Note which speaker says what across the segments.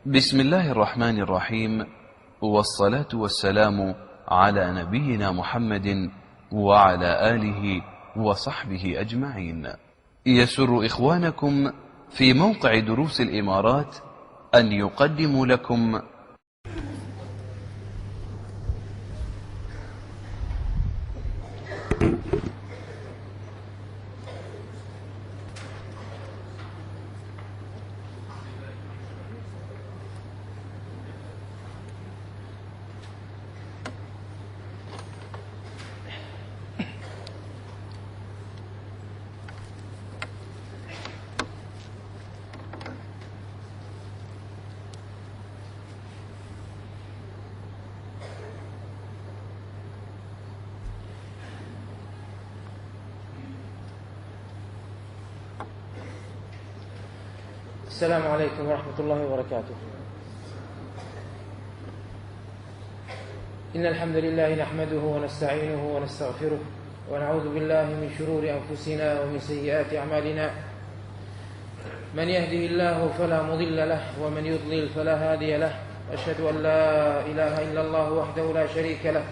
Speaker 1: بسم الله الرحمن الرحيم، والصلاة والسلام على نبينا محمد وعلى آله وصحبه أجمعين. يسر إخوانكم في موقع دروس الإمارات أن يقدموا لكم
Speaker 2: السلام عليكم ورحمة الله وبركاته. إن الحمد لله نحمده ونستعينه ونستغفره ونعوذ بالله من شرور أنفسنا ومن سيئات أعمالنا. من يهده الله فلا مضل له ومن يضلل فلا هادي له، وأشهد أن لا إله إلا الله وحده لا شريك له،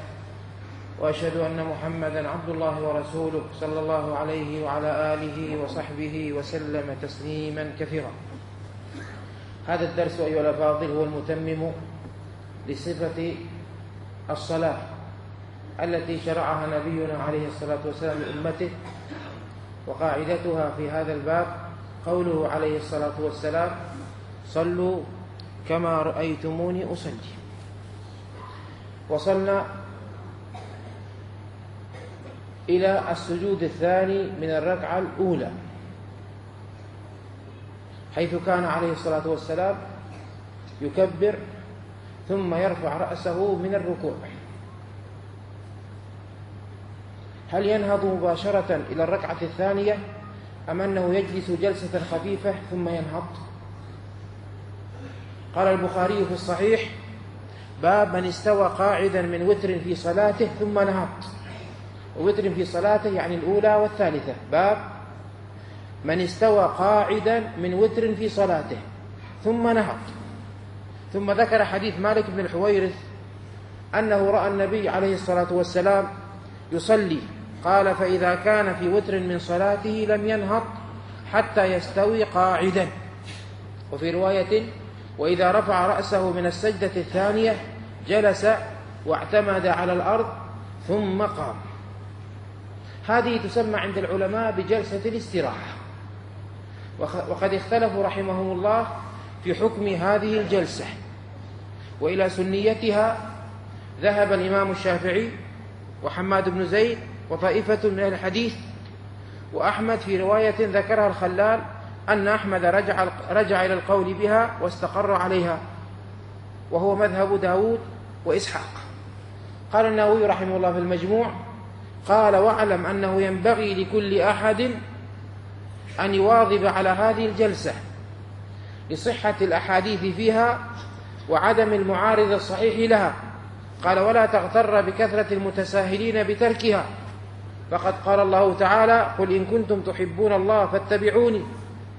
Speaker 2: وأشهد أن محمدا عبد الله ورسوله صلى الله عليه وعلى آله وصحبه وسلم تسليما كثيرا. هذا الدرس أيها الأفاضل هو المتمم لصفة الصلاة التي شرعها نبينا عليه الصلاة والسلام لأمته، وقاعدتها في هذا الباب قوله عليه الصلاة والسلام: صلوا كما رأيتموني أصلي. وصلنا إلى السجود الثاني من الركعة الأولى، حيث كان عليه الصلاة والسلام يكبر ثم يرفع رأسه من الركوع. هل ينهض مباشرة إلى الركعة الثانية أم أنه يجلس جلسة خفيفة ثم ينهض؟ قال البخاري في الصحيح: باب من استوى قاعدا من وتر في صلاته ثم نهض. ووتر في صلاته يعني الأولى والثالثة. باب من استوى قاعدا من وتر في صلاته ثم نهض. ثم ذكر حديث مالك بن الحويرث أنه رأى النبي عليه الصلاة والسلام يصلي، قال: فإذا كان في وتر من صلاته لم ينهض حتى يستوي قاعدا. وفي رواية: وإذا رفع رأسه من السجدة الثانية جلس واعتمد على الأرض ثم قام. هذه تسمى عند العلماء بجلسة الاستراحة، وقد اختلفوا رحمهم الله في حكم هذه الجلسة، وإلى سنيتها ذهب الإمام الشافعي وحماد بن زيد وطائفة من الحديث، وأحمد في رواية ذكرها الخلال أن أحمد رجع إلى القول بها واستقر عليها، وهو مذهب داود وإسحاق. قال النووي رحمه الله في المجموع: قال: واعلم أنه ينبغي لكل أحد أن يواظب على هذه الجلسة لصحة الأحاديث فيها وعدم المعارض الصحيح لها. قال: ولا تغتر بكثرة المتساهلين بتركها، فقد قال الله تعالى: قل إن كنتم تحبون الله فاتبعوني.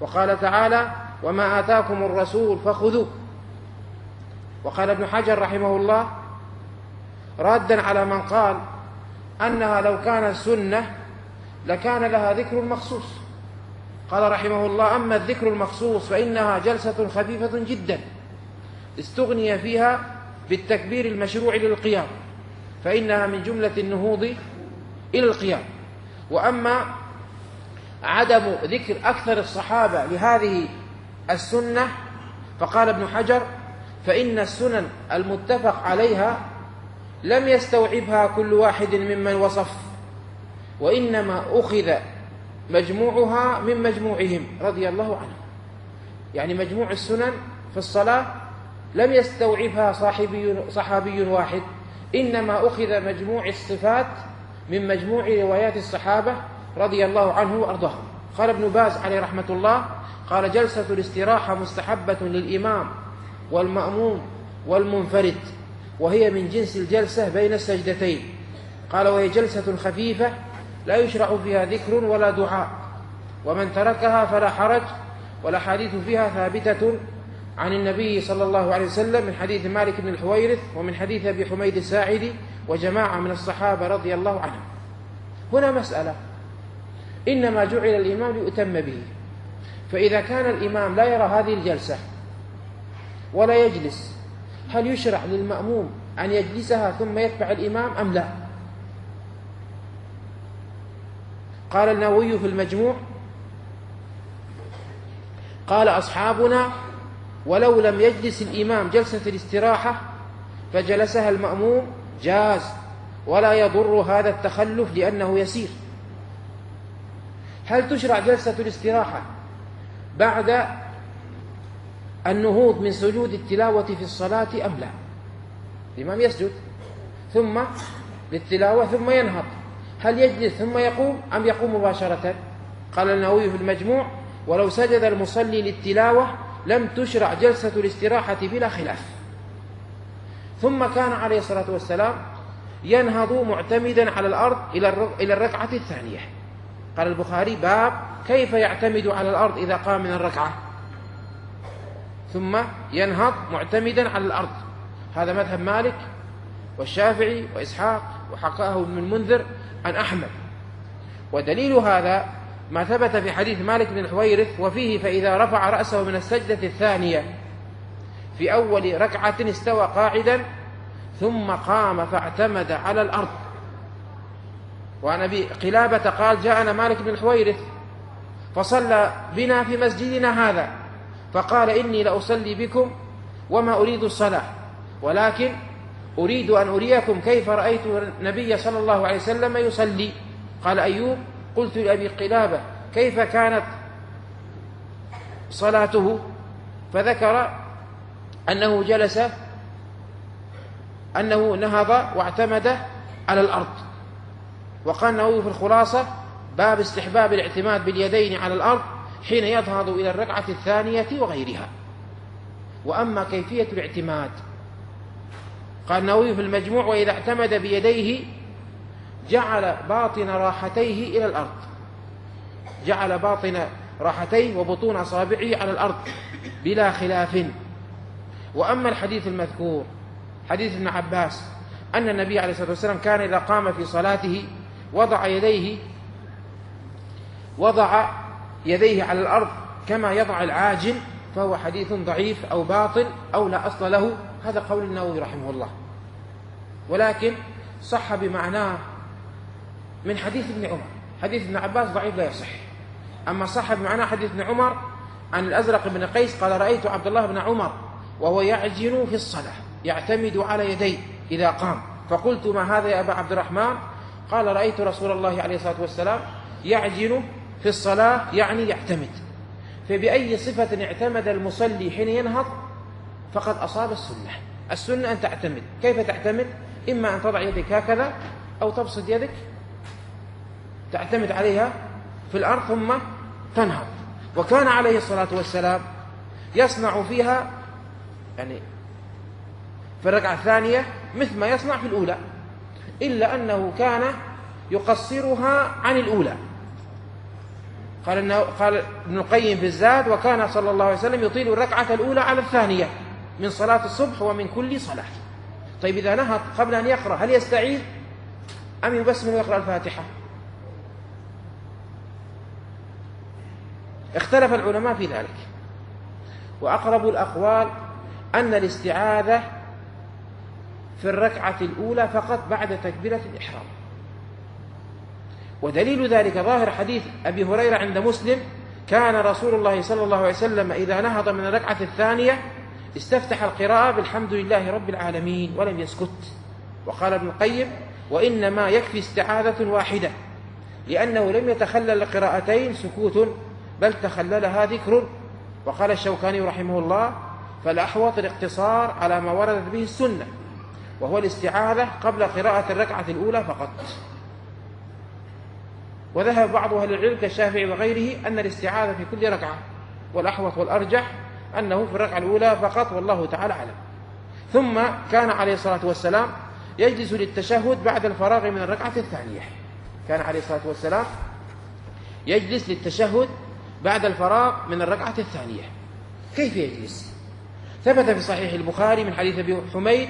Speaker 2: وقال تعالى: وما آتاكم الرسول فخذوه. وقال ابن حجر رحمه الله رادا على من قال أنها لو كانت سنة لكان لها ذكر مخصوص، قال رحمه الله: أما الذكر المخصوص فإنها جلسة خفيفة جدا استغني فيها بالتكبير المشروع للقيام، فإنها من جملة النهوض إلى القيام. وأما عدم ذكر أكثر الصحابة لهذه السنة فقال ابن حجر: فإن السنن المتفق عليها لم يستوعبها كل واحد ممن وصف، وإنما أخذ مجموعها من مجموعهم رضي الله عنهم. يعني مجموع السنن في الصلاة لم يستوعبها صحابي واحد، إنما أخذ مجموع الصفات من مجموع روايات الصحابة رضي الله عنه وأرضاهم. قال ابن باز عليه رحمة الله: قال: جلسة الاستراحة مستحبة للإمام والمأموم والمنفرد، وهي من جنس الجلسة بين السجدتين. قال: وهي جلسة خفيفة لا يشرع فيها ذكر ولا دعاء، ومن تركها فلا حرج، والأحاديث فيها ثابتة عن النبي صلى الله عليه وسلم من حديث مالك بن الحويرث ومن حديث أبي حميد الساعدي وجماعة من الصحابة رضي الله عنهم. هنا مسألة، إنما جعل الإمام ليؤتم به، فإذا كان الإمام لا يرى هذه الجلسة ولا يجلس، هل يشرع للمأموم أن يجلسها ثم يتبع الإمام أم لا؟ قال النووي في المجموع: قال أصحابنا: ولو لم يجلس الإمام جلسة الاستراحة فجلسها المأموم جاز، ولا يضر هذا التخلف لأنه يسير. هل تشرع جلسة الاستراحة بعد النهوض من سجود التلاوة في الصلاة أم لا؟ الإمام يسجد ثم للتلاوة ثم ينهض، هل يجلس ثم يقوم أم يقوم مباشرة؟ قال النووي في المجموع: ولو سجد المصلي للتلاوة لم تشرع جلسة الاستراحة بلا خلاف. ثم كان عليه الصلاة والسلام ينهض معتمدا على الأرض إلى الركعة الثانية. قال البخاري: باب كيف يعتمد على الأرض إذا قام من الركعة، ثم ينهض معتمدا على الأرض. هذا مذهب مالك والشافعي وإسحاق، وحكاه ابن المنذر عن أحمد. ودليل هذا ما ثبت في حديث مالك بن الحويرث وفيه: فإذا رفع رأسه من السجدة الثانية في أول ركعة استوى قاعدا ثم قام فاعتمد على الأرض. وعن أبي قلابة قال: جاءنا مالك بن الحويرث فصلى بنا في مسجدنا هذا، فقال: إني لأصلي بكم وما أريد الصلاة، ولكن أريد أن أريكم كيف رأيت النبي صلى الله عليه وسلم يصلي. قال أيوب: قلت لأبي قلابة: كيف كانت صلاته؟ فذكر أنه جلس، أنه نهض واعتمد على الأرض. وقال النووي في الخلاصة: باب استحباب الاعتماد باليدين على الأرض حين ينهض إلى الركعة الثانية وغيرها. وأما كيفية الاعتماد، قال النووي في المجموع: وإذا اعتمد بيديه جعل باطن راحتيه إلى الأرض، جعل باطن راحتيه وبطون أصابعه على الأرض بلا خلاف. وأما الحديث المذكور حديث ابن عباس أن النبي عليه الصلاة والسلام كان إذا قام في صلاته وضع يديه على الأرض كما يضع العاجن، فهو حديث ضعيف أو باطل أو لا أصل له. هذا قول النووي رحمه الله، ولكن صح بمعناه من حديث ابن عمر. حديث ابن عباس ضعيف لا يصح، أما صح بمعناه حديث ابن عمر عن الأزرق بن قيس قال: رأيت عبد الله بن عمر وهو يعجن في الصلاة يعتمد على يديه إذا قام، فقلت: ما هذا يا أبا عبد الرحمن؟ قال: رأيت رسول الله عليه الصلاة والسلام يعجن في الصلاة، يعني يعتمد. فبأي صفة اعتمد المصلي حين ينهض فقد أصاب السنة. السنة أن تعتمد. كيف تعتمد؟ إما أن تضع يدك هكذا أو تبسط يدك تعتمد عليها في الأرض ثم تنهض. وكان عليه الصلاة والسلام يصنع فيها، يعني في الركعة الثانية مثل ما يصنع في الأولى، إلا أنه كان يقصرها عن الأولى. قال ابن القيم في الزاد: وكان صلى الله عليه وسلم يطيل الركعة الأولى على الثانية من صلاة الصبح ومن كل صلاة. طيب إذا نهض قبل أن يقرأ هل يستعيذ أم يبسم ويقرأ الفاتحة؟ اختلف العلماء في ذلك، وأقرب الأقوال أن الاستعاذة في الركعة الأولى فقط بعد تكبيرة الإحرام. ودليل ذلك ظاهر حديث أبي هريرة عند مسلم: كان رسول الله صلى الله عليه وسلم إذا نهض من الركعة الثانية استفتح القراءة بالحمد لله رب العالمين ولم يسكت. وقال ابن القيم: وإنما يكفي استعاذة واحدة، لأنه لم يتخلل القراءتين سكوت بل تخللها ذكر. وقال الشوكاني رحمه الله: فالأحوط الاقتصار على ما وردت به السنة، وهو الاستعاذة قبل قراءة الركعة الأولى فقط. وذهب بعض أهل العلم كالشافعي وغيره أن الاستعاذة في كل ركعة، والأحوط والأرجح أنه في الركعة الأولى فقط، والله تعالى أعلم. ثم كان عليه الصلاة والسلام يجلس للتشهد بعد الفراغ من الركعة الثانية. كان عليه الصلاة والسلام يجلس للتشهد بعد الفراغ من الركعة الثانية. كيف يجلس؟ ثبت في صحيح البخاري من حديث أبي حميد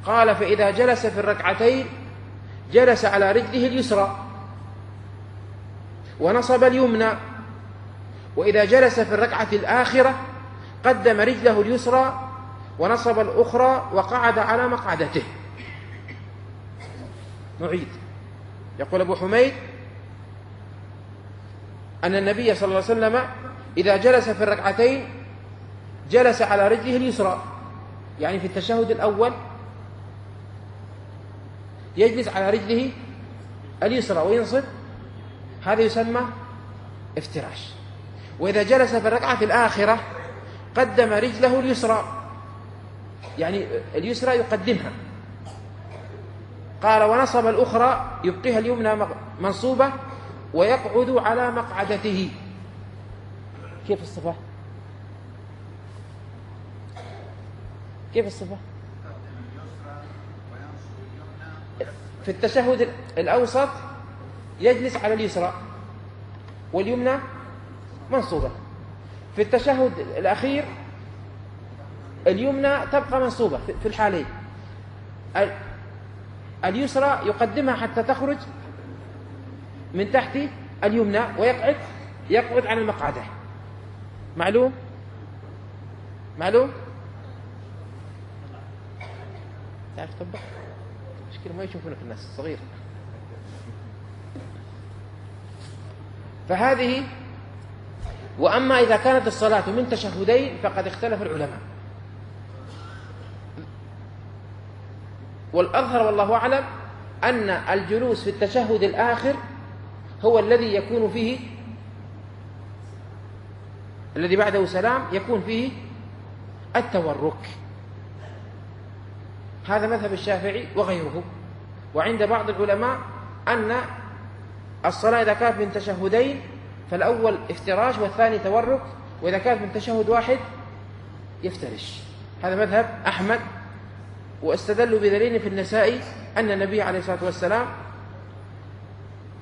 Speaker 2: قال: فإذا جلس في الركعتين جلس على رجله اليسرى ونصب اليمنى، وإذا جلس في الركعة الآخرة قدم رجله اليسرى ونصب الأخرى وقعد على مقعدته. نعيد. يقول أبو حميد أن النبي صلى الله عليه وسلم إذا جلس في الركعتين جلس على رجله اليسرى، يعني في التشهد الأول يجلس على رجله اليسرى وينصب، هذا يسمى افتراش. وإذا جلس في الركعة الآخرة قدم رجله اليسرى، يعني اليسرى يقدمها، قال: ونصب الأخرى يبقيها اليمنى منصوبة ويقعد على مقعدته. كيف الصفة؟ كيف الصفة؟ في التشهد الأوسط يجلس على اليسرى واليمنى منصوبة. في التشهد الأخير اليمنى تبقى منصوبة في الحالين. اليسرى يقدمها حتى تخرج من تحت اليمنى ويقعد على المقعدة. معلوم؟ معلوم؟ تعرف طبق؟ مشكلة ما يشوفونك الناس الصغير. فهذه. وأما إذا كانت الصلاة من تشهدين فقد اختلف العلماء، والأظهر والله أعلم أن الجلوس في التشهد الآخر هو الذي يكون فيه، الذي بعده سلام يكون فيه التورك. هذا مذهب الشافعي وغيره. وعند بعض العلماء أن الصلاة إذا كانت من تشهدين فالأول افتراش والثاني تورك، وإذا كانت من تشهد واحد يفترش. هذا مذهب أحمد، واستدلوا بدليل في النسائي أن النبي عليه الصلاة والسلام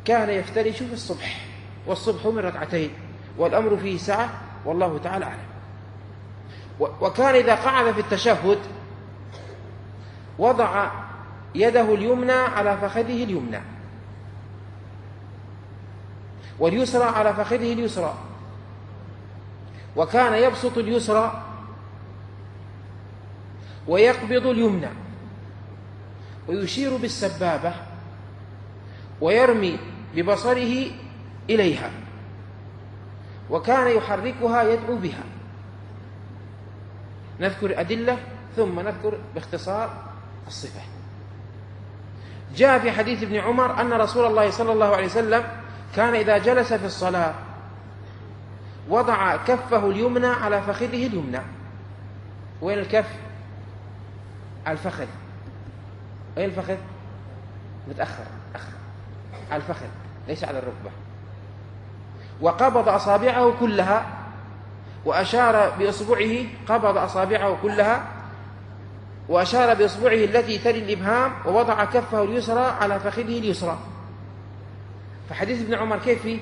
Speaker 2: كان يفترش في الصبح، والصبح من ركعتين، والأمر فيه سعة والله تعالى أعلم. وكان إذا قعد في التشهد وضع يده اليمنى على فخذه اليمنى واليسرى على فخذه اليسرى، وكان يبسط اليسرى ويقبض اليمنى ويشير بالسبابة ويرمي ببصره إليها، وكان يحركها يدعو بها. نذكر أدلة ثم نذكر باختصار الصفة. جاء في حديث ابن عمر أن رسول الله صلى الله عليه وسلم كان إذا جلس في الصلاة وضع كفه اليمنى على فخذه اليمنى. وين الكف؟ على الفخذ. وين الفخذ؟ متأخر على الفخذ ليس على الركبة. وقبض أصابعه كلها وأشار بإصبعه، قبض أصابعه كلها وأشار بإصبعه التي تلي الإبهام، ووضع كفه اليسرى على فخذه اليسرى. فحديث ابن عمر كيف فيه؟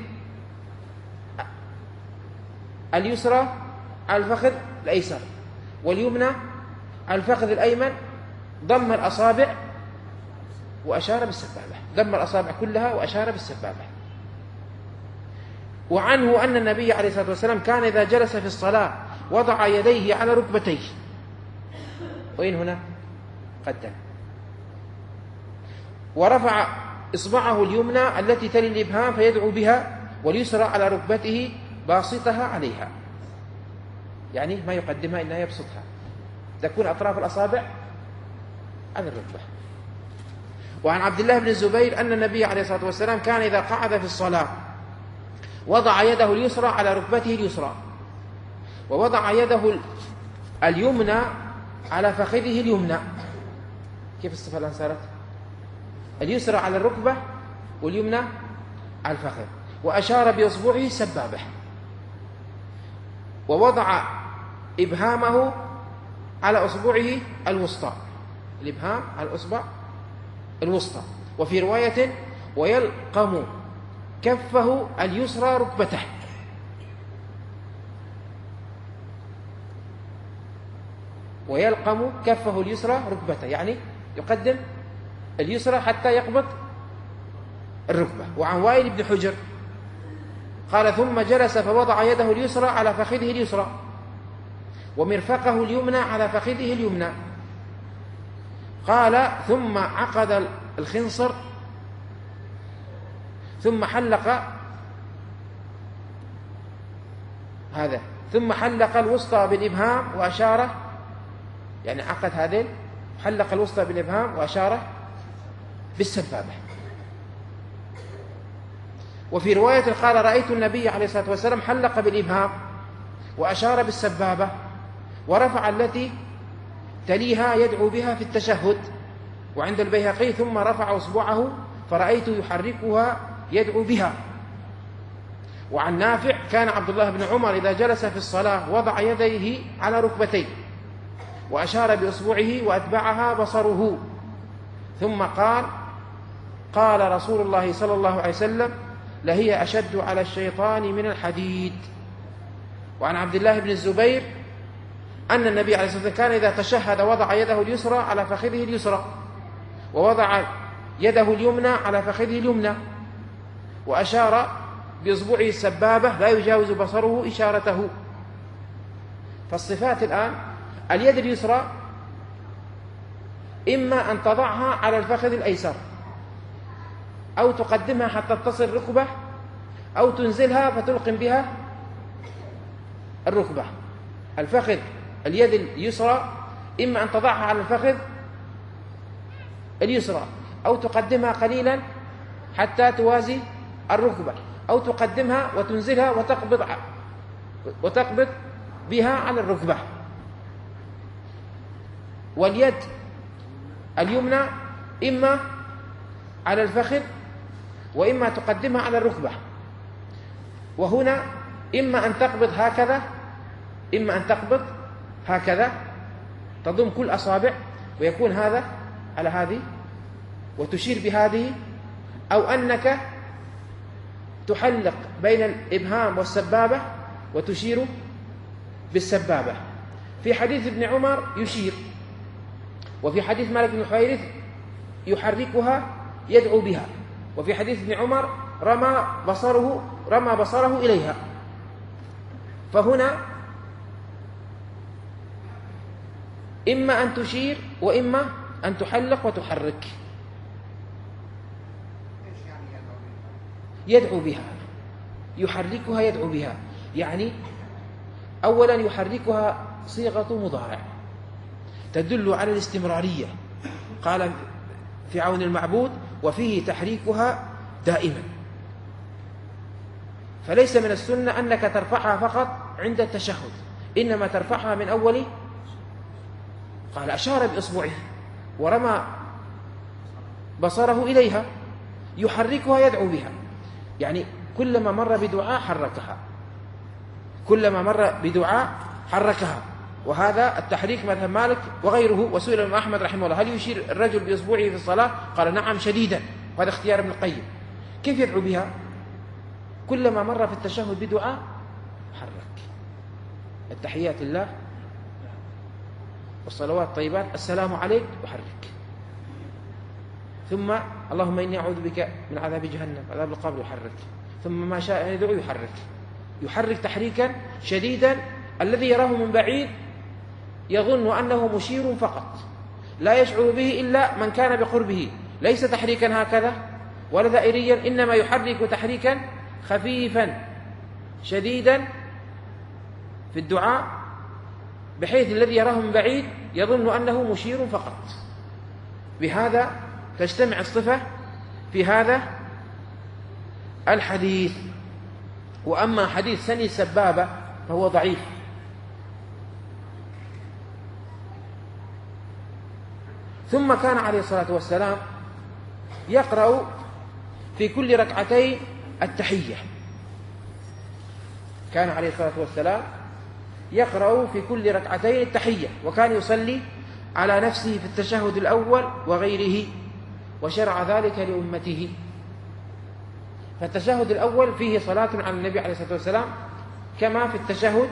Speaker 2: اليسرى على الفخذ الأيسر واليمنى على الفخذ الأيمن، ضم الأصابع وأشار بالسبابة، ضم الأصابع كلها وأشار بالسبابة. وعنه أن النبي عليه الصلاة والسلام كان إذا جلس في الصلاة وضع يديه على ركبتيه. وين هنا؟ قدم. ورفع إصبعه اليمنى التي تلي الإبهام فيدعو بها، واليسرى على ركبته باسطها عليها، يعني ما يقدمها إنها يبسطها، تكون أطراف الأصابع على الركبة. وعن عبد الله بن الزبير أن النبي عليه الصلاة والسلام كان إذا قعد في الصلاة وضع يده اليسرى على ركبته اليسرى، ووضع يده اليمنى على فخذه اليمنى. كيف الصفة الآن صارت؟ اليسرى على الركبة واليمنى على الفخذ، وأشار بإصبعه السبابة، ووضع إبهامه على أصبعه الوسطى، الإبهام على الأصبع الوسطى. وفي رواية ويلقم كفه اليسرى ركبته. ويلقم كفه اليسرى ركبته، يعني يقدم اليسرى حتى يقبض الركبة. وعن وائل بن حجر قال ثم جلس فوضع يده اليسرى على فخذه اليسرى ومرفقه اليمنى على فخذه اليمنى. قال ثم عقد الخنصر ثم حلق هذا، ثم حلق الوسطى بالإبهام وأشاره، يعني عقد هذين، حلق الوسطى بالإبهام وأشاره بالسبابة. وفي رواية قال رأيت النبي عليه الصلاة والسلام حلق بالإبهام وأشار بالسبابة ورفع التي تليها يدعو بها في التشهد. وعند البيهقي ثم رفع أصبعه فرأيت يحركها يدعو بها. وعن نافع كان عبد الله بن عمر إذا جلس في الصلاة وضع يديه على ركبتيه وأشار بأصبعه وأتبعها بصره، ثم قال رسول الله صلى الله عليه وسلم لهي أشد على الشيطان من الحديد. وعن عبد الله بن الزبير أن النبي عليه الصلاة والسلام كان إذا تشهد وضع يده اليسرى على فخذه اليسرى ووضع يده اليمنى على فخذه اليمنى وأشار بإصبعه السبابة لا يجاوز بصره إشارته. فالصفات الآن: اليد اليسرى إما أن تضعها على الفخذ الأيسر أو تقدمها حتى تصل ركبة أو تنزلها فتلقم بها الركبة. الفخذ اليد اليسرى إما أن تضعها على الفخذ اليسرى أو تقدمها قليلا حتى توازي الركبة أو تقدمها وتنزلها وتقبض بها على الركبة. واليد اليمنى إما على الفخذ وإما تقدمها على الركبة. وهنا إما أن تقبض هكذا، إما أن تقبض هكذا تضم كل أصابع ويكون هذا على هذه وتشير بهذه، أو أنك تحلق بين الإبهام والسبابة وتشير بالسبابة. في حديث ابن عمر يشير، وفي حديث مالك بن حويرث يحركها يدعو بها، وفي حديث ابن عمر رمى بصره إليها. فهنا إما أن تشير وإما أن تحلق وتحرك. يدعو بها، يحركها يدعو بها، يعني أولا يحركها صيغة مضارع تدل على الاستمرارية. قال في عون المعبود وفيه تحريكها دائما، فليس من السنة أنك ترفعها فقط عند التشهد، إنما ترفعها من أول. قال أشار بإصبعه ورمى بصره إليها، يحركها يدعو بها، يعني كلما مر بدعاء حركها، كلما مر بدعاء حركها. وهذا التحريك مذهب مالك وغيره. وسئل الإمام أحمد رحمه الله هل يشير الرجل بإصبعه في الصلاة؟ قال نعم شديدا، وهذا اختيار ابن القيم. كيف يدعو بها؟ كلما مر في التشهد بدعاء حرك. التحيات لله والصلوات الطيبات السلام عليك وحرك، ثم اللهم إني أعوذ بك من عذاب جهنم عذاب القبر يحرك، ثم ما شاء أن يدعو يحرك تحريكا شديدا. الذي يراه من بعيد يظن أنه مشير فقط، لا يشعر به إلا من كان بقربه، ليس تحريكا هكذا ولا دائريا، إنما يحرك تحريكا خفيفا شديدا في الدعاء، بحيث الذي يراه من بعيد يظن أنه مشير فقط. بهذا تجتمع الصفة في هذا الحديث. وأما حديث سني السبابة فهو ضعيف. ثم كان عليه الصلاة والسلام يقرأ في كل ركعتين التحية. كان عليه الصلاة والسلام يقرأ في كل ركعتين التحية، وكان يصلي على نفسه في التشهد الأول وغيره، وشرع ذلك لأمته. فالتشهد الأول فيه صلاة على النبي عليه الصلاة والسلام كما في التشهد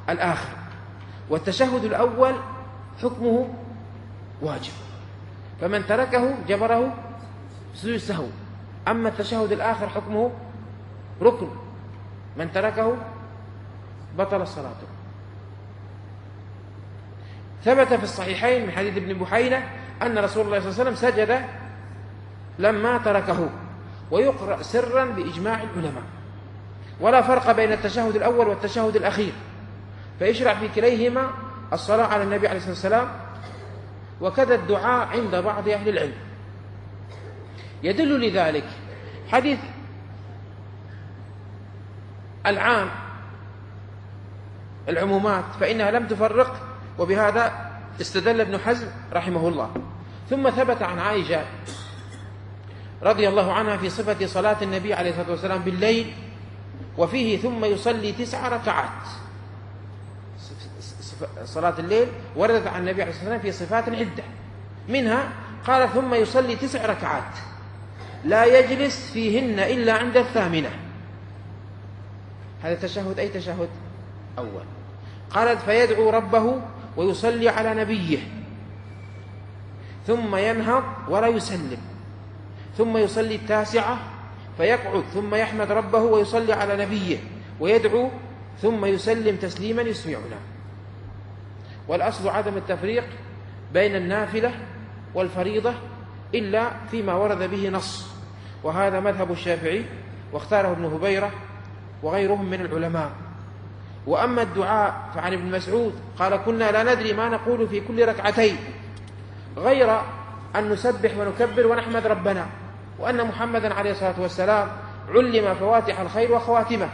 Speaker 2: الآخر، والتشهد الأول حكمه واجب، فمن تركه جبره سجود السهو. أما التشهد الآخر حكمه ركن، من تركه بطل صلاته. ثبت في الصحيحين من حديث ابن بحينة أن رسول الله صلى الله عليه وسلم سجد لما تركه، ويقرأ سرا بإجماع العلماء، ولا فرق بين التشهد الأول والتشهد الأخير، فيشرع في كليهما الصلاة على النبي عليه الصلاة والسلام، وكذا الدعاء عند بعض أهل العلم. يدل لذلك حديث العام العمومات فإنها لم تفرق، وبهذا استدل ابن حزم رحمه الله. ثم ثبت عن عائشة رضي الله عنها في صفة صلاة النبي عليه الصلاة والسلام بالليل، وفيه ثم يصلي 9 ركعات. صلاة الليل وردت عن النبي عليه الصلاة والسلام في صفات عدة، منها قال ثم يصلي 9 ركعات لا يجلس فيهن إلا عند 8. هذا تشهد أي تشهد أول. قالت فيدعو ربه ويصلي على نبيه، ثم ينهض ولا يسلم، ثم يصلي 9 فيقعد، ثم يحمد ربه ويصلي على نبيه ويدعو، ثم يسلم تسليما يسمعنا. والأصل عدم التفريق بين النافلة والفريضة إلا فيما ورد به نص، وهذا مذهب الشافعي واختاره ابن هبيرة وغيرهم من العلماء. وأما الدعاء فعن ابن مسعود قال كنا لا ندري ما نقول في كل ركعتين غير أن نسبح ونكبر ونحمد ربنا، وأن محمدا عليه الصلاة والسلام علم فواتح الخير وخواتمه،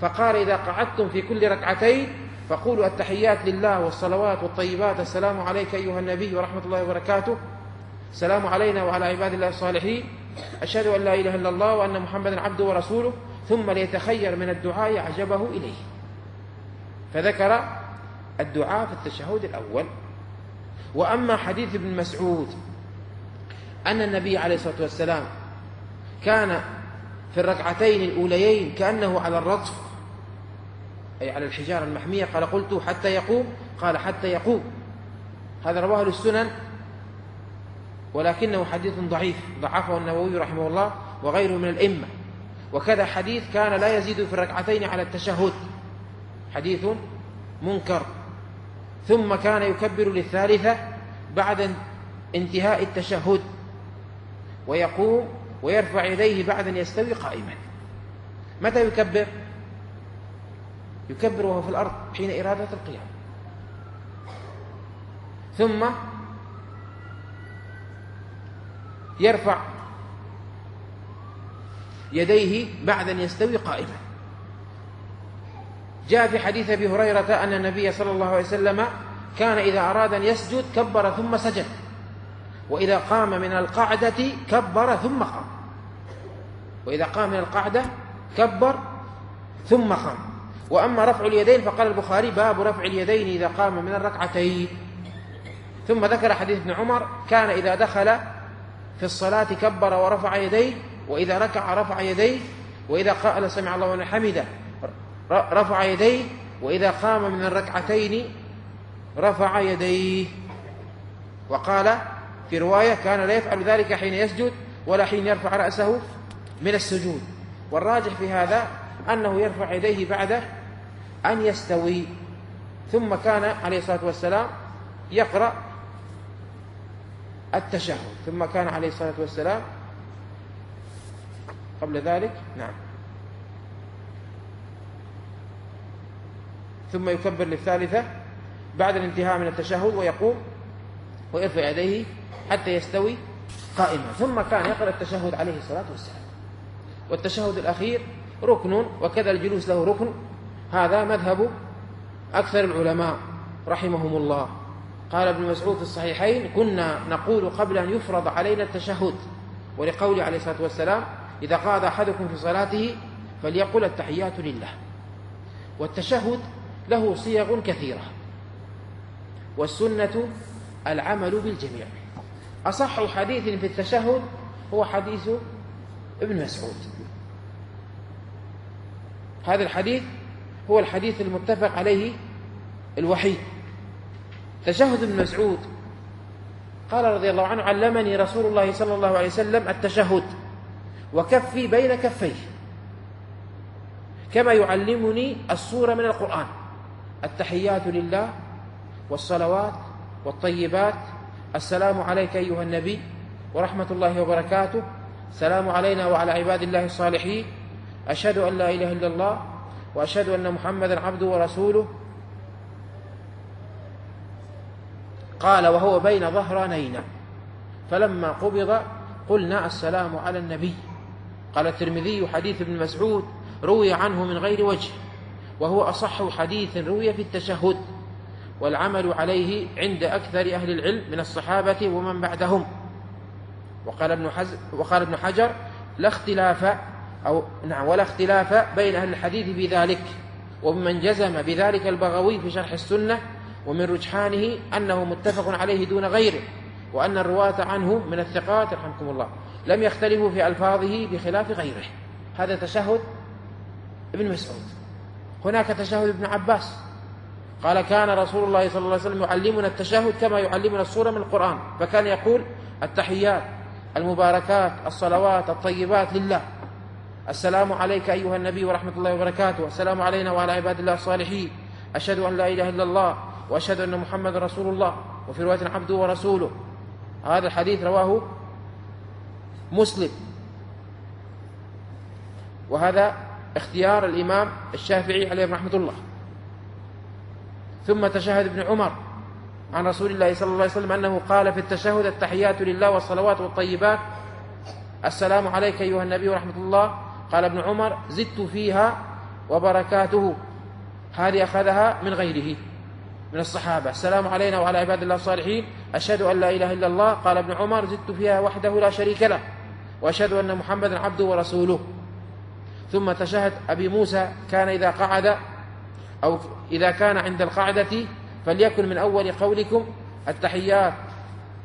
Speaker 2: فقال إذا قعدتم في كل ركعتين فقولوا التحيات لله والصلوات والطيبات، السلام عليك أيها النبي ورحمة الله وبركاته، السلام علينا وعلى عباد الله الصالحين، أشهد أن لا إله إلا الله وأن محمدا عبده ورسوله، ثم ليتخير من الدعاء أعجبه إليه. فذكر الدعاء في التشهد الأول. وأما حديث ابن مسعود أن النبي عليه الصلاة والسلام كان في الركعتين الأوليين كأنه على الرطف، أي على الحجارة المحمية، قال قلت حتى يقوم، قال حتى يقوم. هذا رواه السنن ولكنه حديث ضعيف، ضعفه النووي رحمه الله وغيره من الأئمة. وكذا حديث كان لا يزيد في الركعتين على التشهد، حديث منكر. ثم كان يكبر للثالثة بعد انتهاء التشهد، ويقوم ويرفع يديه بعد أن يستوي قائما. متى يكبر؟ يكبر وهو في الأرض حين إرادة القيام، ثم يرفع يديه بعد أن يستوي قائما. جاء في حديث أبي هريرة أن النبي صلى الله عليه وسلم كان إذا أراد أن يسجد كبر ثم سجد، وإذا قام من القعدة كبر ثم قام، وإذا قام من القعدة كبر ثم قام. وأما رفع اليدين فقال البخاري باب رفع اليدين إذا قام من الركعتين. ثم ذكر حديث ابن عمر كان إذا دخل في الصلاة كبر ورفع يديه، وإذا ركع رفع يديه، وإذا قال سمع الله لمن حمده رفع يديه، وإذا قام من الركعتين رفع يديه. وقال في رواية كان لا يفعل ذلك حين يسجد ولا حين يرفع رأسه من السجود. والراجح في هذا أنه يرفع يديه بعد أن يستوي. ثم كان عليه الصلاة والسلام يقرأ التشهد، ثم كان عليه الصلاة والسلام قبل ذلك ثم يكبر للثالثة بعد الانتهاء من التشهد، ويقوم ويرفع يديه حتى يستوي قائما. ثم كان يقرأ التشهد عليه الصلاة والسلام. والتشهد الأخير ركن، وكذا الجلوس له ركن. هذا مذهب أكثر العلماء رحمهم الله. قال ابن مسعود في الصحيحين كنا نقول قبل أن يفرض علينا التشهد، ولقوله عليه الصلاة والسلام إذا قعد أحدكم في صلاته فليقل التحيات لله. والتشهد له صيغ كثيرة، والسنة العمل بالجميع. أصح حديث في التشهد هو حديث ابن مسعود. هذا الحديث هو الحديث المتفق عليه الوحيد تشهد ابن مسعود قال رضي الله عنه: علمني رسول الله صلى الله عليه وسلم التشهد وكفي بين كفيه كما يعلمني السورة من القرآن: التحيات لله والصلوات والطيبات، السلام عليك أيها النبي ورحمة الله وبركاته، السلام علينا وعلى عباد الله الصالحين، أشهد أن لا إله إلا الله وأشهد أن محمدا عبده ورسوله. قال: وهو بين ظهرانينا، فلما قبض قلنا: السلام على النبي. قال الترمذي: حديث ابن مسعود روي عنه من غير وجه، وهو أصح حديث روي في التشهد، والعمل عليه عند أكثر أهل العلم من الصحابة ومن بعدهم. وقال ابن حجر: ولا اختلاف بين أهل الحديث في ذلك، ومن جزم بذلك البغوي في شرح السنة، ومن رجحانه أنه متفق عليه دون غيره، وأن الرواة عنه من الثقات رحمكم الله لم يختلفوا في ألفاظه بخلاف غيره. هذا تشهد ابن مسعود. هناك تشهد ابن عباس قال: كان رسول الله صلى الله عليه وسلم يعلمنا التشهد كما يعلمنا السورة من القرآن، فكان يقول: التحيات المباركات الصلوات الطيبات لله، السلام عليك أيها النبي ورحمة الله وبركاته، السلام علينا وعلى عباد الله الصالحين، أشهد أن لا إله إلا الله وأشهد أن محمد رسول الله، وفي رواية عبده ورسوله. هذا الحديث رواه مسلم، وهذا اختيار الإمام الشافعي عليه رحمة الله. ثم تشهد ابن عمر عن رسول الله صلى الله عليه وسلم أنه قال في التشهد: التحيات لله والصلوات والطيبات، السلام عليك أيها النبي ورحمة الله. قال ابن عمر: زدت فيها وبركاته. هذه أخذها من غيره من الصحابة: السلام علينا وعلى عباد الله الصالحين، أشهد أن لا إله إلا الله. قال ابن عمر: زدت فيها وحده لا شريك له، وأشهد أن محمدا عبده ورسوله. ثم تشهد أبي موسى: كان إذا قعد أو إذا كان عند القعدة فليكن من أول قولكم: التحيات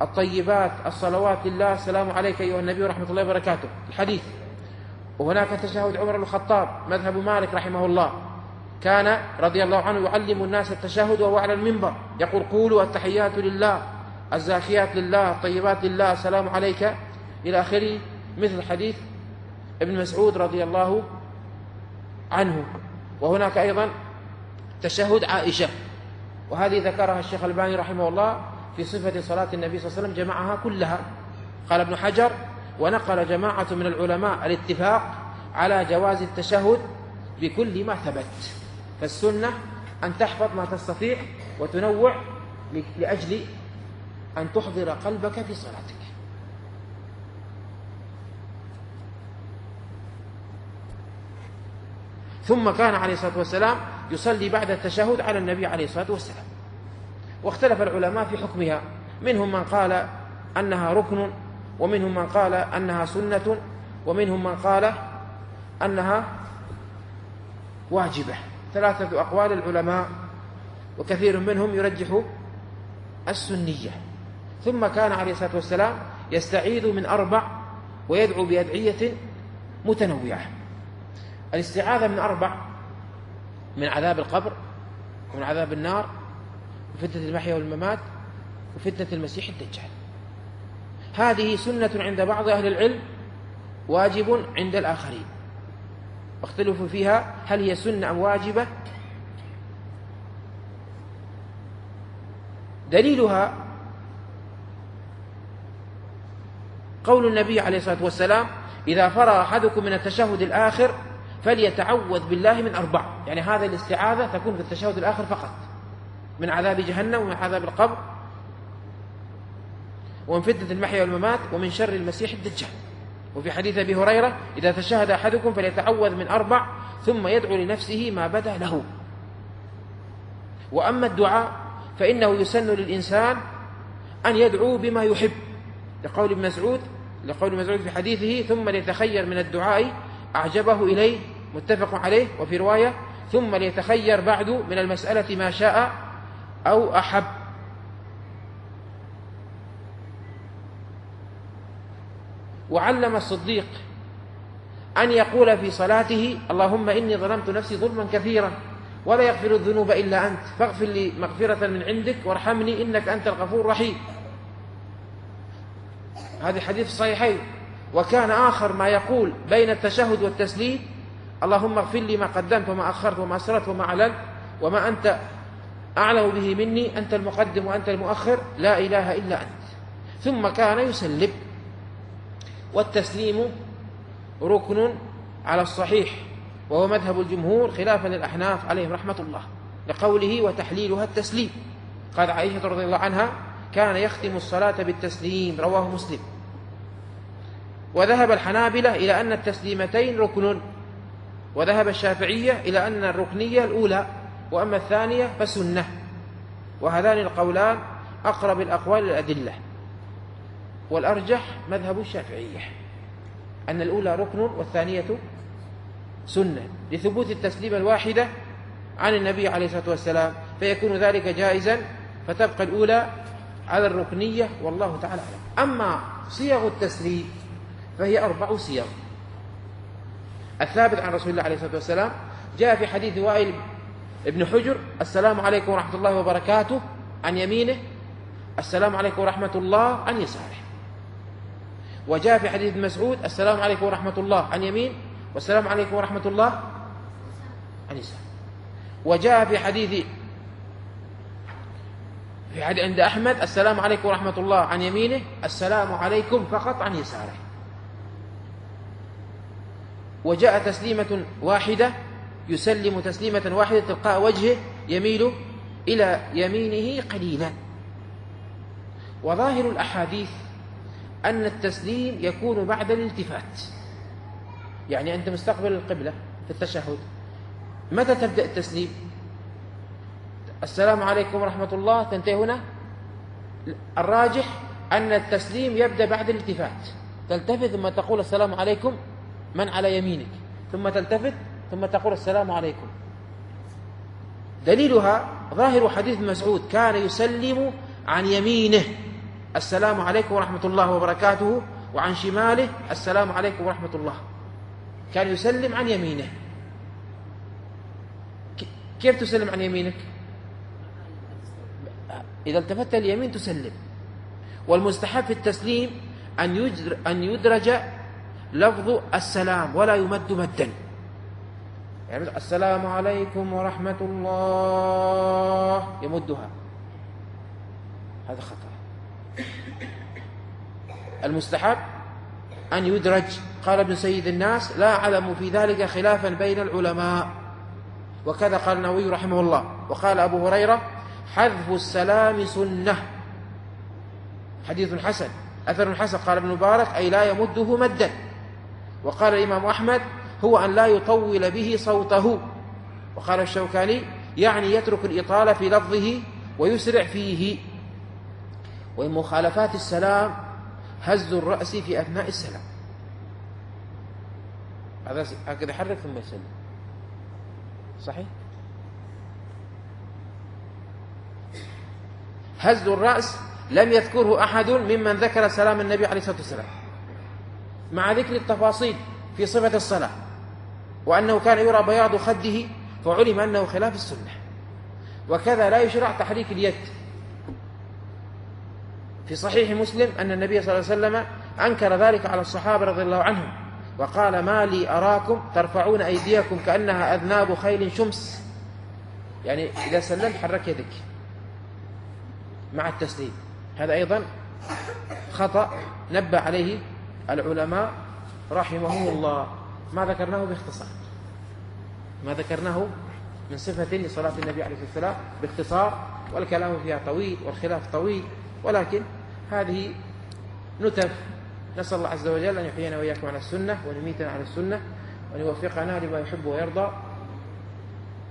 Speaker 2: الطيبات الصلوات لله، السلام عليك أيها النبي ورحمة الله وبركاته. الحديث. وهناك تشهد عمر بن الخطاب مذهب مالك رحمه الله، كان رضي الله عنه يعلم الناس التشهد وهو على المنبر يقول: قولوا التحيات لله الزاكيات لله الطيبات لله، السلام عليك، إلى آخره، مثل حديث ابن مسعود رضي الله عنه. وهناك أيضا تشهد عائشة، وهذه ذكرها الشيخ الألباني رحمه الله في صفة صلاة النبي صلى الله عليه وسلم، جمعها كلها. قال ابن حجر: ونقل جماعة من العلماء الاتفاق على جواز التشهد بكل ما ثبت. فالسنة أن تحفظ ما تستطيع وتنوع لأجل أن تحضر قلبك في صلاتك. ثم كان عليه الصلاة والسلام يصلي بعد التشهد على النبي عليه الصلاة والسلام، واختلف العلماء في حكمها، منهم من قال أنها ركن، ومنهم من قال أنها سنة، ومنهم من قال أنها واجبة. ثلاثة أقوال العلماء، وكثير منهم يرجح السنية. ثم كان عليه الصلاة والسلام يستعيذ من 4 ويدعو بأدعية متنوعة. الاستعاذة من 4: من عذاب القبر، ومن عذاب النار، وفتنة المحيا والممات، وفتنة المسيح الدجال. هذه سنة عند بعض أهل العلم، واجب عند الآخرين، واختلفوا فيها هل هي سنة أم واجبة. دليلها قول النبي عليه الصلاة والسلام: إذا فرغ أحدكم من التشهد الآخر فليتعوذ بالله من 4. يعني هذا الاستعاذة تكون في التشهد الآخر فقط، من عذاب جهنم، ومن عذاب القبر، ومن فتنة المحيا والممات، ومن شر المسيح الدجال. وفي حديث أبي هريرة: إذا تشهد أحدكم فليتعوذ من 4 ثم يدعو لنفسه ما بدا له. وأما الدعاء فإنه يسن للإنسان أن يدعو بما يحب، لقول ابن مسعود في حديثه: ثم ليتخير من الدعاء أعجبه إليه، متفق عليه. وفي رواية: ثم ليتخير بعد من المسألة ما شاء أو أحب. وعلم الصديق أن يقول في صلاته: اللهم إني ظلمت نفسي ظلما كثيرا ولا يغفر الذنوب إلا أنت فاغفر لي مغفرة من عندك وارحمني إنك أنت الغفور الرحيم. هذه حديث الصحيحين. وكان آخر ما يقول بين التشهد والتسليم: اللهم اغفر لي ما قدمت وما أخرت وما أسررت وما أعلنت وما أنت أعلم به مني، أنت المقدم وأنت المؤخر، لا إله إلا أنت. ثم كان يسلم. والتسليم ركن على الصحيح، وهو مذهب الجمهور خلافا للأحناف عليهم رحمة الله، لقوله: وتحليلها التسليم. قال عائشة رضي الله عنها: كان يختم الصلاة بالتسليم، رواه مسلم. وذهب الحنابلة إلى أن التسليمتين ركن، وذهب الشافعية إلى أن الركنية الأولى، وأما الثانية فسنة. وهذان القولان أقرب الأقوال للأدلة، والأرجح مذهب الشافعية أن الأولى ركن والثانية سنة، لثبوت التسليم الواحدة عن النبي عليه الصلاة والسلام، فيكون ذلك جائزا، فتبقى الأولى على الركنية، والله تعالى أعلم. أما صيغ التسليم فهي 4 صيغ. الثابت عن رسول الله عليه الصلاة والسلام جاء في حديث وائل ابن حجر: السلام عليكم ورحمة الله وبركاته عن يمينه، السلام عليكم ورحمة الله عن يساره. وجاء في حديث مسعود: السلام عليكم ورحمة الله عن يمين، والسلام عليكم ورحمة الله عن يسار. وجاء في حديث عند أحمد: السلام عليكم ورحمة الله عن يمينه، السلام عليكم فقط عن يساره. وجاء تسليمة واحدة، يسلم تسليمة واحدة تلقاء وجهه، يميل إلى يمينه قليلا. وظاهر الأحاديث أن التسليم يكون بعد الالتفات، يعني أنت مستقبل القبلة في التشهد، متى تبدأ التسليم؟ السلام عليكم ورحمة الله تنتهي هنا. الراجح أن التسليم يبدأ بعد الالتفات، تلتفت ثم تقول السلام عليكم من على يمينك، ثم تلتفت ثم تقول السلام عليكم. دليلها ظاهر حديث مسعود: كان يسلم عن يمينه السلام عليكم ورحمة الله وبركاته، وعن شماله السلام عليكم ورحمة الله. كان يسلم عن يمينه. كيف تسلم عن يمينك؟ إذا التفت اليمين تسلم. والمستحب في التسليم أن يدرج لفظ السلام ولا يمد مدا، يعني السلام عليكم ورحمة الله يمدها، هذا خطأ. المستحب أن يدرج. قال ابن سيد الناس: لا أعلم في ذلك خلافا بين العلماء. وكذا قال النووي رحمه الله. وقال أبو هريرة: حذف السلام سنة، حديث حسن، أثر حسن. قال ابن مبارك: أي لا يمده مدا. وقال الإمام أحمد: هو أن لا يطول به صوته. وقال الشوكاني: يعني يترك الإطالة في لفظه ويسرع فيه. ومن مخالفات السلام هز الرأس في أثناء السلام، هكذا يحرك ثم يسلم، صحيح؟ هز الرأس لم يذكره أحد ممن ذكر سلام النبي عليه الصلاة والسلام، مع ذكر التفاصيل في صفة الصلاة، وأنه كان يرى بياض خده، فعلم أنه خلاف السنة. وكذا لا يشرع تحريك اليد. في صحيح مسلم أن النبي صلى الله عليه وسلم أنكر ذلك على الصحابة رضي الله عنهم، وقال: ما لي أراكم ترفعون أيديكم كأنها أذناب خيل شمس، يعني إذا سلمت حرك يدك مع التسليم. هذا أيضا خطأ نبه عليه العلماء رحمهم الله. ما ذكرناه باختصار، ما ذكرناه من صفة لصلاة النبي عليه الصلاة والسلام باختصار، والكلام فيها طويل والخلاف طويل، ولكن هذه نتف. نسأل الله عز وجل أن يحيينا وإياكم على السنة، وأن يميتنا على السنة، وأن يوفقنا لما يحب ويرضى.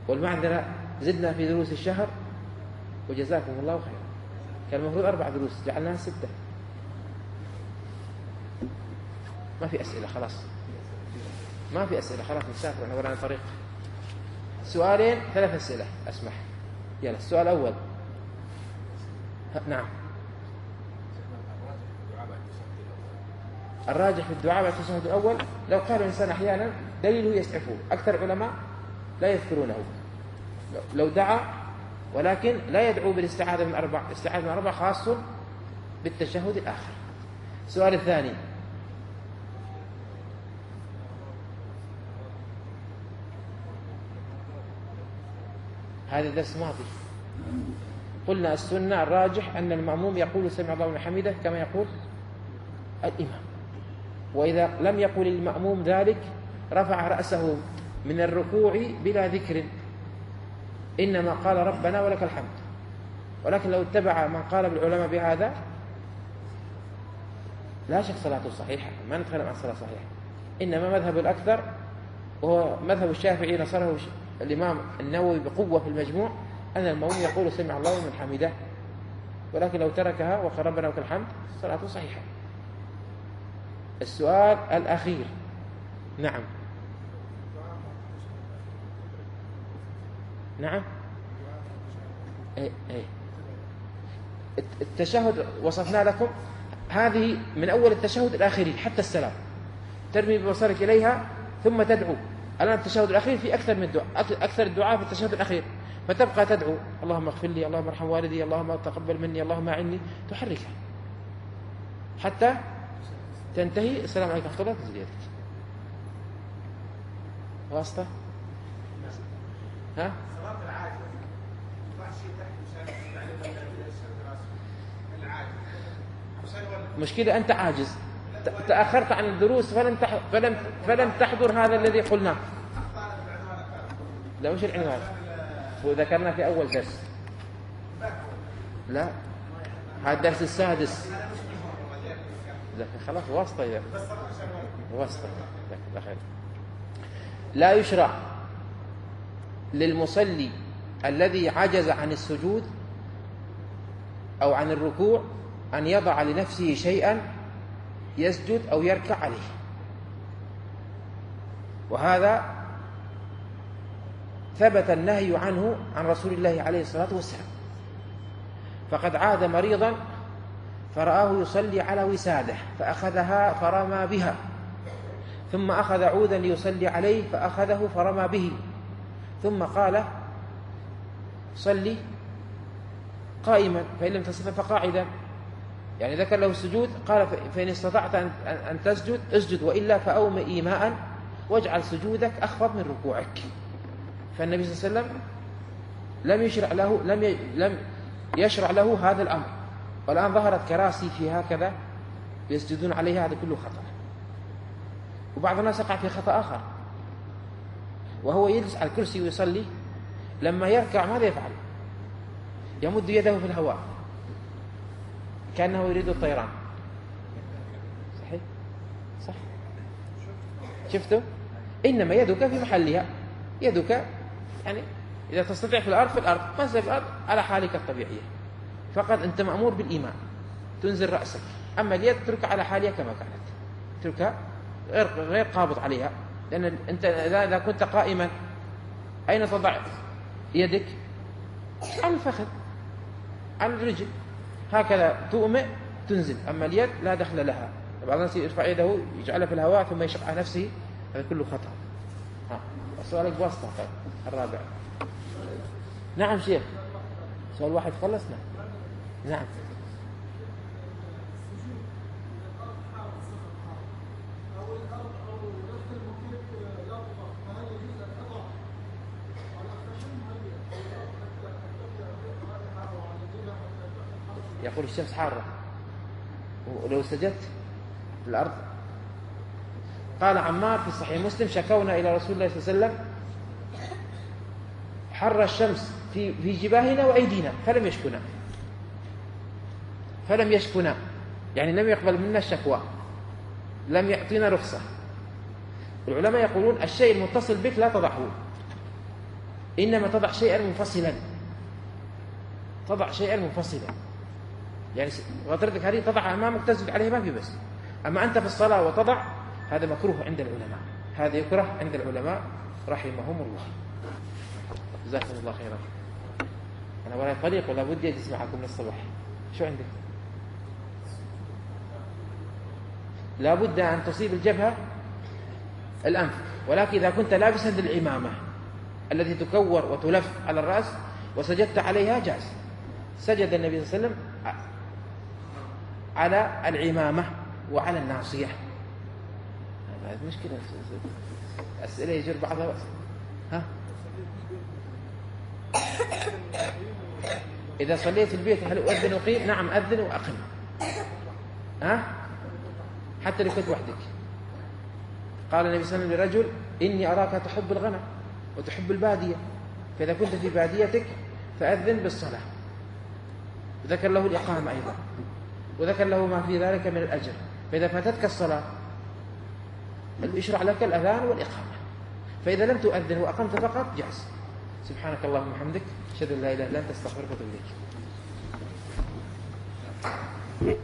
Speaker 2: والمعذرة زدنا في دروس الشهر، وجزاكم الله خيرا. كان المفروض 4 دروس، جعلناها 6. ما في أسئلة، خلاص ما في أسئلة، خلاص نسافر، احنا ورانا طريق. 2 3 أسئلة أسمح. يلا السؤال الأول. نعم. الراجح في الدعاء بعد التشهد الأول، لو قال الإنسان أحيانا دليله يسعفه، أكثر علماء لا يذكرونه، لو دعا، ولكن لا يدعو بالاستعاذة من أربع. الاستعاذة من أربع خاص بالتشهد الآخر. السؤال الثاني: هذا درس ماضي قلنا السنة الراجح أن المأموم يقول سمع الله لمن حمده كما يقول الإمام، وإذا لم يقل المأموم ذلك رفع رأسه من الركوع بلا ذكر، إنما قال ربنا ولك الحمد. ولكن لو اتبع من قال بالعلماء بهذا لا شك صلاته صحيحة، ما نتكلم عن صلاة صحيحة. إنما مذهب الأكثر وهو مذهب الشافعي نصره الإمام النووي بقوة في المجموع أن المأموم يقول سمع الله لمن حمده، ولكن لو تركها وقال ربنا ولك الحمد صلاته صحيحة. السؤال الأخير. نعم نعم. التشهد وصفنا لكم هذه من أول التشهد الأخير حتى السلام، ترمي ببصرك إليها ثم تدعو. الآن التشهد الأخير في أكثر من دعاء، أكثر الدعاء في التشهد الأخير، فتبقى تدعو اللهم اغفر لي، اللهم ارحم والدي، اللهم تقبل مني، اللهم أعني، تحركها حتى تنتهي. السلام عليكم ورحمة الله، تنزل يدك. واسطة ها؟ مشكلة أنت عاجز، تأخرت عن الدروس فلم تحضر هذا الذي قلناه. لا وش العنوان؟ وذكرنا في أول درس. لا هذا الدرس السادس. خلاص واسطة إذا واسطة. لا يشرع للمصلي الذي عجز عن السجود أو عن الركوع أن يضع لنفسه شيئا يسجد أو يركع عليه، وهذا ثبت النهي عنه عن رسول الله عليه الصلاة والسلام. فقد عاد مريضا فرآه يصلي على وسادة فأخذها فرمى بها، ثم أخذ عودا ليصلي عليه فأخذه فرمى به، ثم قال صلي قائما فإن لم تستطع فقاعدا. يعني ذكر له السجود، قال فإن استطعت أن تسجد اسجد، وإلا فأوم إيماء واجعل سجودك أخفض من ركوعك. فالنبي صلى الله عليه وسلم لم يشرع له هذا الأمر. والآن ظهرت كراسي في هكذا يسجدون عليها، هذا كله خطأ. وبعض الناس يقع في خطأ آخر، وهو يجلس على الكرسي ويصلي، لما يركع ماذا يفعل؟ يمد يده في الهواء كأنه يريد الطيران. صحيح؟ صح؟ شفتوا؟ إنما يدك في محلها، يدك يعني إذا تستطيع في الأرض ما في الأرض على حالك الطبيعية. فقط أنت مأمور بالإيمان، تنزل رأسك. أما اليد تركها على حالها كما كانت، تركها غير قابض عليها، لأن أنت إذا كنت قائما أين تضع يدك؟ على الفخذ، على الرجل، هكذا تؤمئ تنزل. أما اليد لا دخل لها. بعض الناس يرفع يده يجعلها في الهواء ثم يشق على نفسه، هذا كله خطأ. سؤالك بواسطة. طيب الرابع. نعم شيخ، سؤال واحد خلصنا. نعم. يقول الشمس حارة ولو سجدت في الأرض. قال عمار في صحيح مسلم شكونا إلى رسول الله صلى الله عليه وسلم حر الشمس في جباهنا وأيدينا فلم يشكنا، يعني لم يقبل منا الشكوى، لم يعطينا رخصة. العلماء يقولون الشيء المتصل بك لا تضعه، إنما تضع شيئا منفصلا. يعني غطرتك هذه تضع أمامك تسجد عليه ما في بس. أما أنت في الصلاة وتضع، هذا مكروه عند العلماء، هذا يكره عند العلماء رحمهم الله. جزاكم الله خيرا. أنا وراي طريق ولا بدي أجلس معكم من الصباح. شو عندك؟ لا بد أن تصيب الجبهة الأنف، ولكن إذا كنت لابسا للعمامة التي تكور وتلف على الرأس وسجدت عليها جاز. سجد النبي صلى الله عليه وسلم على العمامة وعلى الناصية. هذه مشكلة، أسئلة يجر بعضها بس. ها؟ إذا صليت في البيت هل أؤذن وأقيم؟ نعم أذن وأقم. ها؟ حتى لو كنت وحدك. قال النبي صلى الله عليه وسلم لرجل: إني أراك تحب الغنم وتحب البادية، فإذا كنت في باديتك فأذن بالصلاة. وذكر له الإقامة أيضا، وذكر له ما في ذلك من الأجر. فإذا فاتتك الصلاة يشرع لك الأذان والإقامة. فإذا لم تؤذن وأقمت فقط جاز. سبحانك اللهم وبحمدك، أشهد أن لا إله إلا أنت، أستغفرك وأتوب إليك.